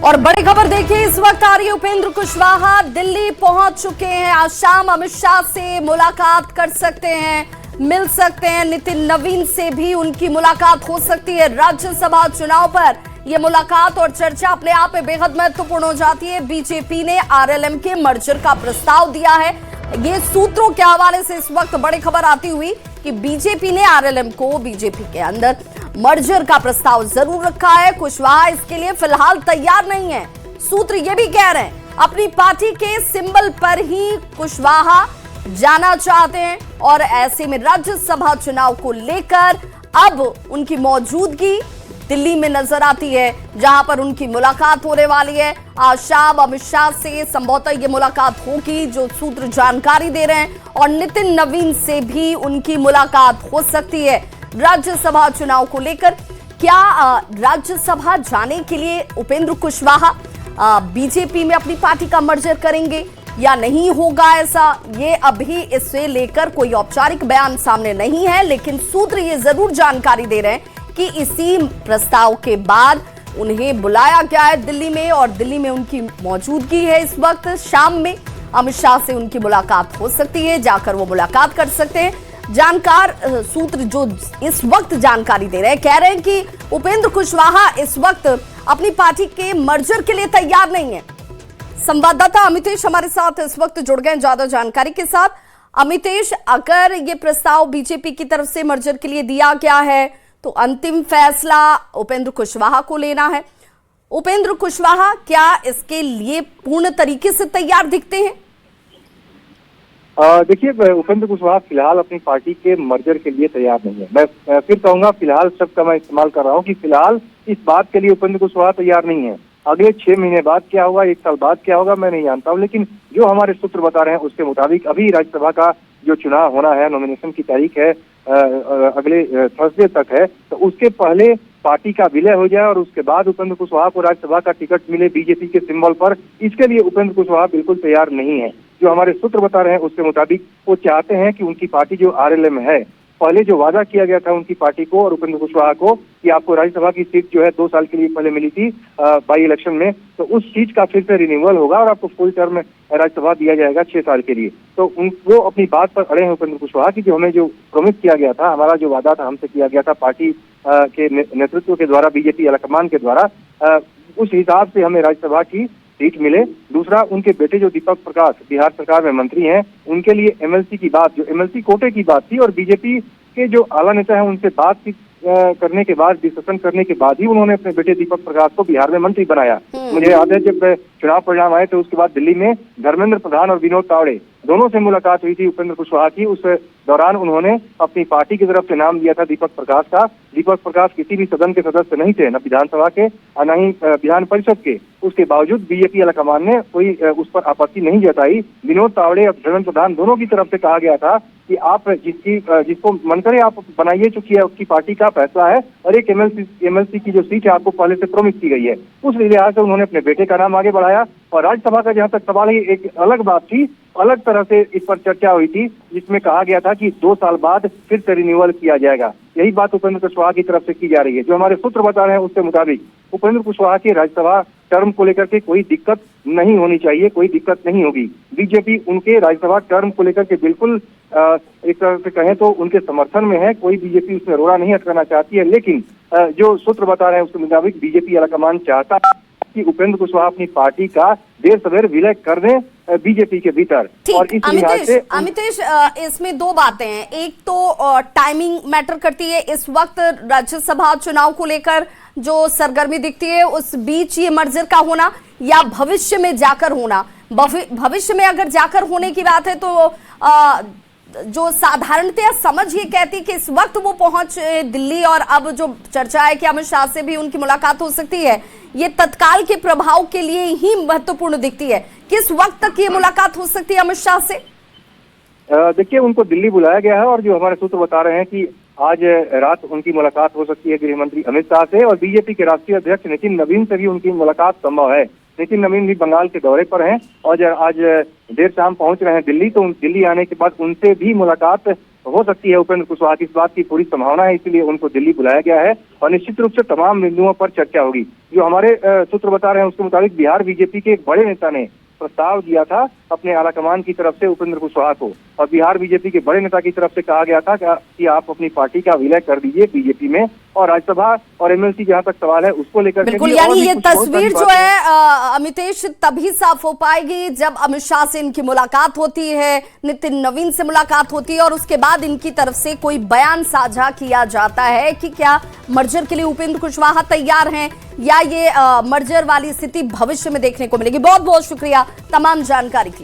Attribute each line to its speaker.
Speaker 1: और बड़ी खबर देखिए, इस वक्त आ रही है। उपेंद्र कुशवाहा दिल्ली पहुंच चुके हैं। आज शाम अमित शाह से मुलाकात कर सकते हैं, मिल सकते हैं। नितिन नवीन से भी उनकी मुलाकात हो सकती है। राज्यसभा चुनाव पर यह मुलाकात और चर्चा अपने आप में बेहद महत्वपूर्ण हो जाती है। बीजेपी ने आरएलएम के मर्जर का प्रस्ताव दिया है। ये सूत्रों के हवाले से इस वक्त बड़ी खबर आती हुई कि बीजेपी ने आरएलएम को बीजेपी के अंदर मर्जर का प्रस्ताव जरूर रखा है। कुशवाहा इसके लिए फिलहाल तैयार नहीं है। सूत्र ये भी कह रहे हैं अपनी पार्टी के सिंबल पर ही कुशवाहा जाना चाहते हैं और ऐसे में राज्यसभा चुनाव को लेकर अब उनकी मौजूदगी दिल्ली में नजर आती है, जहां पर उनकी मुलाकात होने वाली है। आज शाम अमित शाह से संभवतः ये मुलाकात होगी, जो सूत्र जानकारी दे रहे हैं, और नितिन नवीन से भी उनकी मुलाकात हो सकती है राज्यसभा चुनाव को लेकर। क्या राज्यसभा जाने के लिए उपेंद्र कुशवाहा बीजेपी में अपनी पार्टी का मर्जर करेंगे या नहीं होगा ऐसा, ये अभी इससे लेकर कोई औपचारिक बयान सामने नहीं है, लेकिन सूत्र ये जरूर जानकारी दे रहे हैं कि इसी प्रस्ताव के बाद उन्हें बुलाया गया है दिल्ली में, और दिल्ली में उनकी मौजूदगी है। इस वक्त शाम में अमित शाह से उनकी मुलाकात हो सकती है, जाकर वो मुलाकात कर सकते हैं। जानकार सूत्र जो इस वक्त जानकारी दे रहे हैं, कह रहे हैं कि उपेंद्र कुशवाहा इस वक्त अपनी पार्टी के मर्जर के लिए तैयार नहीं है। संवाददाता अमितेश हमारे साथ इस वक्त जुड़ गए ज्यादा जानकारी के साथ। अमितेश, अगर ये प्रस्ताव बीजेपी की तरफ से मर्जर के लिए दिया गया है तो अंतिम फैसला उपेंद्र कुशवाहा को लेना है। उपेंद्र कुशवाहा क्या इसके लिए पूर्ण तरीके से तैयार दिखते हैं?
Speaker 2: देखिए, उपेंद्र कुशवाहा फिलहाल अपनी पार्टी के मर्जर के लिए तैयार नहीं है। मैं फिर कहूंगा, फिलहाल शब्द का मैं इस्तेमाल कर रहा हूं कि फिलहाल इस बात के लिए उपेंद्र कुशवाहा तैयार नहीं है। अगले 6 महीने बाद क्या होगा, 1 साल बाद क्या होगा, मैं नहीं जानता हूं, लेकिन जो हमारे सूत्र बता रहे हैं उसके मुताबिक अभी राज्यसभा का जो चुनाव होना है, नॉमिनेशन की तारीख है अगले थर्सडे तक है, तो उसके पहले पार्टी का विलय हो जाए और उसके बाद उपेंद्र कुशवाहा को राज्यसभा का टिकट मिले बीजेपी के सिंबल पर, इसके लिए उपेंद्र कुशवाहा बिल्कुल तैयार नहीं है। जो हमारे सूत्र बता रहे हैं उसके मुताबिक वो चाहते हैं कि उनकी पार्टी जो आरएलएम है, पहले जो वादा किया गया था उनकी पार्टी को और उपेंद्र कुशवाहा को कि आपको राज्यसभा की सीट जो है 2 साल के लिए पहले मिली थी बाई इलेक्शन में, तो उस सीट का फिर से रिन्यूअल होगा और आपको फुल टर्म राज्यसभा दिया जाएगा 6 साल के लिए। तो वो अपनी बात पर अड़े हैं उपेंद्र कुशवाहा की, जो हमें जो प्रॉमिस किया गया था, हमारा जो वादा था हमसे किया गया था पार्टी के नेतृत्व के द्वारा, बीजेपी आलाकमान के द्वारा, उस हिसाब से हमें राज्यसभा की सीट मिले। दूसरा, उनके बेटे जो दीपक प्रकाश बिहार सरकार में मंत्री हैं, उनके लिए एमएलसी की बात, जो एमएलसी कोटे की बात थी, और बीजेपी के जो आला नेता हैं उनसे बातचीत करने के बाद, डिस्कशन करने के बाद ही उन्होंने अपने बेटे दीपक प्रकाश को बिहार में मंत्री बनाया। मुझे याद है जब चुनाव परिणाम आए तो उसके बाद दिल्ली में धर्मेंद्र प्रधान और विनोद तावड़े दोनों से मुलाकात हुई थी उपेंद्र कुशवाहा की। उस दौरान उन्होंने अपनी पार्टी की तरफ से नाम दिया था दीपक प्रकाश का। दीपक प्रकाश किसी भी सदन के सदस्य नहीं थे, न विधानसभा के और न ही विधान परिषद के। उसके बावजूद बीजेपी आलाकमान ने कोई उस पर आपत्ति नहीं जताई। विनोद तावड़े और धर्मेंद्र प्रधान दोनों की तरफ से कहा गया था कि आप जिसको मन करे आप बनाइए, चूंकि उसकी पार्टी का फैसला है, और एक एमएलसी की जो सीट है आपको पहले से प्रॉमिस की गई है। उस लिहाज से उन्होंने अपने बेटे का नाम आगे बढ़ाया। और राज्यसभा का जहां तक सवाल है, एक अलग बात थी, अलग तरह से इस पर चर्चा हुई थी, जिसमें कहा गया था कि 2 साल बाद फिर से रिन्यूअल किया जाएगा। यही बात उपेंद्र कुशवाहा की तरफ से की जा रही है। जो हमारे सूत्र बता रहे हैं उसके मुताबिक उपेंद्र कुशवाहा की राज्यसभा टर्म को लेकर के कोई दिक्कत नहीं होनी चाहिए, कोई दिक्कत नहीं होगी। बीजेपी उनके राज्यसभा टर्म को लेकर के बिल्कुल एक तरह से कहें तो उनके समर्थन में है। कोई बीजेपी उसमें रोड़ा नहीं अटकाना चाहती है, लेकिन जो सूत्र बता रहे हैं उसके मुताबिक बीजेपी आलाकमान चाहता है कि उपेंद्र कुशवाहा अपनी पार्टी का देर सवेर विलय कर दें बीजेपी के भीतर। और इस लिहाज से
Speaker 1: अमितेश, इसमें 2 बातें हैं। एक तो टाइमिंग मैटर करती है। इस वक्त राज्यसभा चुनाव को लेकर जो सरगर्मी दिखती है, उस बीच ये मर्जर का होना या भविष्य में जाकर होना। भविष्य में अगर जाकर होने की बात है तो जो साधारणतया समझ ये कहती कि इस वक्त वो पहुंच दिल्ली, और अब जो चर्चा है कि अमित शाह से भी उनकी मुलाकात हो सकती है, ये तत्काल के प्रभाव के लिए ही महत्वपूर्ण दिखती है। किस वक्त तक ये मुलाकात हो सकती है अमित शाह से?
Speaker 2: देखिए, उनको दिल्ली बुलाया गया है और जो हमारे सूत्र बता रहे हैं कि आज रात उनकी मुलाकात हो सकती है गृह मंत्री अमित शाह से, और बीजेपी के राष्ट्रीय अध्यक्ष नितिन नवीन से भी उनकी मुलाकात संभव है। नितिन नवीन भी बंगाल के दौरे पर हैं और आज देर शाम पहुंच रहे हैं दिल्ली, तो दिल्ली आने के बाद उनसे भी मुलाकात हो सकती है उपेंद्र कुशवाहा की, इस बात की पूरी संभावना है, इसीलिए उनको दिल्ली बुलाया गया है और निश्चित रूप से तमाम बिंदुओं पर चर्चा होगी। जो हमारे सूत्र बता रहे हैं उसके मुताबिक बिहार बीजेपी के एक बड़े नेता ने प्रस्ताव दिया था अपने आलाकमान की तरफ से उपेंद्र कुशवाहा को, और बिहार बीजेपी के बड़े नेता की तरफ से कहा गया था कि आप अपनी पार्टी का विलय कर दीजिए बीजेपी में, और राज्यसभा और एमएलसी जहां तक सवाल है उसको लेकर
Speaker 1: बिल्कुल, यानी ये तस्वीर जो है अमितेश तभी साफ हो पाएगी जब अमित शाह से इनकी मुलाकात होती है, नितिन नवीन से मुलाकात होती है और उसके बाद इनकी तरफ से कोई बयान साझा किया जाता है कि क्या मर्जर के लिए उपेंद्र कुशवाहा तैयार हैं या ये मर्जर वाली स्थिति भविष्य में देखने को मिलेगी। बहुत बहुत शुक्रिया तमाम जानकारी के लिए।